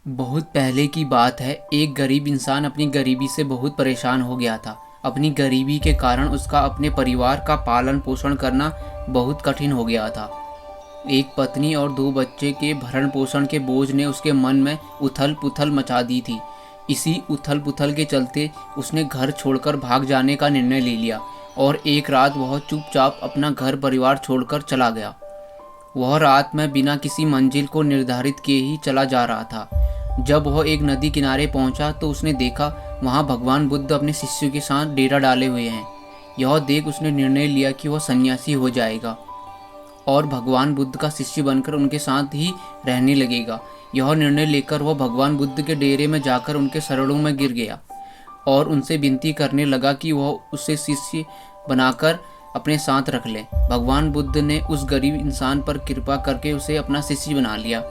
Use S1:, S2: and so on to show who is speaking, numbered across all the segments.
S1: बहुत पहले की बात है। एक गरीब इंसान अपनी गरीबी से बहुत परेशान हो गया था। अपनी गरीबी के कारण उसका अपने परिवार का पालन पोषण करना बहुत कठिन हो गया था। एक पत्नी और दो बच्चे के भरण पोषण के बोझ ने उसके मन में उथल पुथल मचा दी थी। इसी उथल पुथल के चलते उसने घर छोड़कर भाग जाने का निर्णय ले लिया और एक रात वह चुपचाप अपना घर परिवार छोड़कर चला गया। वह रात में बिना किसी मंजिल को निर्धारित किए ही चला जा रहा था। जब वह एक नदी किनारे पहुंचा तो उसने देखा वहां भगवान बुद्ध अपने शिष्यों के साथ डेरा डाले हुए हैं। यह देख उसने निर्णय लिया कि वह सन्यासी हो जाएगा और भगवान बुद्ध का शिष्य बनकर उनके साथ ही रहने लगेगा। यह निर्णय लेकर वह भगवान बुद्ध के डेरे में जाकर उनके शरणों में गिर गया और उनसे विनती करने लगा कि वह उसे शिष्य बनाकर अपने साथ रख लें। भगवान बुद्ध ने उस गरीब इंसान पर कृपा करके उसे अपना शिष्य बना लिया।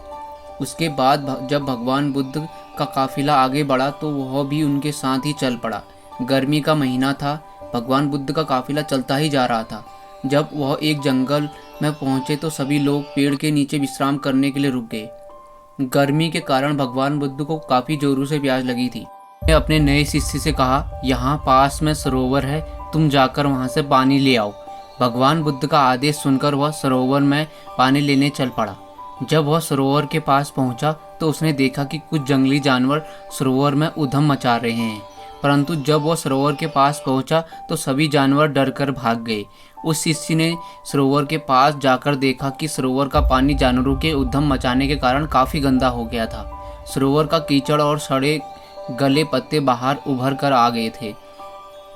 S1: उसके बाद जब भगवान बुद्ध का काफिला आगे बढ़ा तो वह भी उनके साथ ही चल पड़ा। गर्मी का महीना था। भगवान बुद्ध का काफिला चलता ही जा रहा था। जब वह एक जंगल में पहुंचे तो सभी लोग पेड़ के नीचे विश्राम करने के लिए रुक गए। गर्मी के कारण भगवान बुद्ध को काफी जोरों से प्यास लगी थी। उसने अपने नए शिष्य से कहा, यहाँ पास में सरोवर है, तुम जाकर वहां से पानी ले आओ। भगवान बुद्ध का आदेश सुनकर वह सरोवर में पानी लेने चल पड़ा। जब वह सरोवर के पास पहुंचा तो उसने देखा कि कुछ जंगली जानवर सरोवर में उधम मचा रहे हैं। परंतु जब वह सरोवर के पास पहुंचा तो सभी जानवर डरकर भाग गए। उस शिष्य ने सरोवर के पास जाकर देखा कि सरोवर का पानी जानवरों के उधम मचाने के कारण काफी गंदा हो गया था। सरोवर का कीचड़ और सड़े गले पत्ते बाहर उभर कर आ गए थे।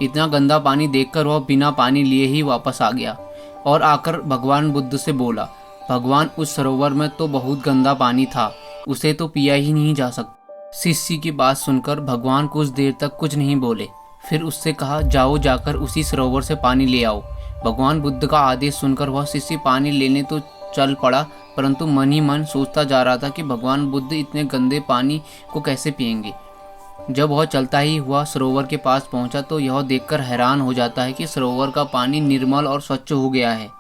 S1: इतना गंदा पानी देखकर वह बिना पानी लिए ही वापस आ गया और आकर भगवान बुद्ध से बोला, भगवान, उस सरोवर में तो बहुत गंदा पानी था, उसे तो पिया ही नहीं जा सकता। शिष्य की बात सुनकर भगवान कुछ देर तक कुछ नहीं बोले। फिर उससे कहा, जाओ जाकर उसी सरोवर से पानी ले आओ। भगवान बुद्ध का आदेश सुनकर वह शिष्य पानी लेने तो चल पड़ा, परंतु मन ही मन सोचता जा रहा था कि भगवान बुद्ध इतने गंदे पानी को कैसे पिएंगे। जब वह चलता ही हुआ सरोवर के पास पहुंचा तो यह देखकर हैरान हो जाता है कि सरोवर का पानी निर्मल और स्वच्छ हो गया है।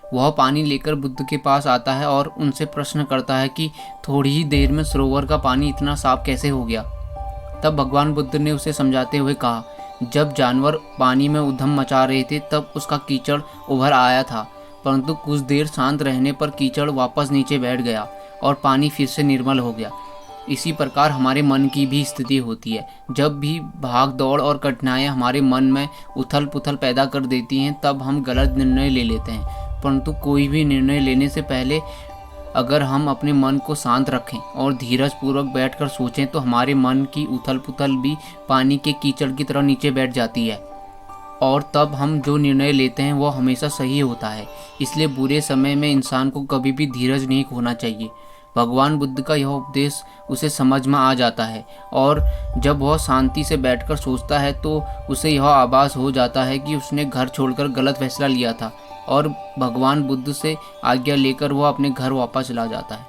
S1: वह पानी लेकर बुद्ध के पास आता है और उनसे प्रश्न करता है कि थोड़ी ही देर में सरोवर का पानी इतना साफ कैसे हो गया। तब भगवान बुद्ध ने उसे समझाते हुए कहा, जब जानवर पानी में उधम मचा रहे थे तब उसका कीचड़ उभर आया था, परंतु कुछ देर शांत रहने पर कीचड़ वापस नीचे बैठ गया और पानी फिर से निर्मल हो गया। इसी प्रकार हमारे मन की भी स्थिति होती है। जब भी भाग दौड़ और कठिनाइयाँ हमारे मन में उथल पुथल पैदा कर देती हैं तब हम गलत निर्णय ले लेते हैं। परंतु कोई भी निर्णय लेने से पहले अगर हम अपने मन को शांत रखें और धीरज पूर्वक बैठकर सोचें तो हमारे मन की उथल पुथल भी पानी के कीचड़ की तरह नीचे बैठ जाती है और तब हम जो निर्णय लेते हैं वो हमेशा सही होता है। इसलिए बुरे समय में इंसान को कभी भी धीरज नहीं खोना चाहिए। भगवान बुद्ध का यह उपदेश उसे समझ में आ जाता है और जब वह शांति से बैठकर सोचता है तो उसे यह आभास हो जाता है कि उसने घर छोड़कर गलत फैसला लिया था और भगवान बुद्ध से आज्ञा लेकर वह अपने घर वापस चला जाता है।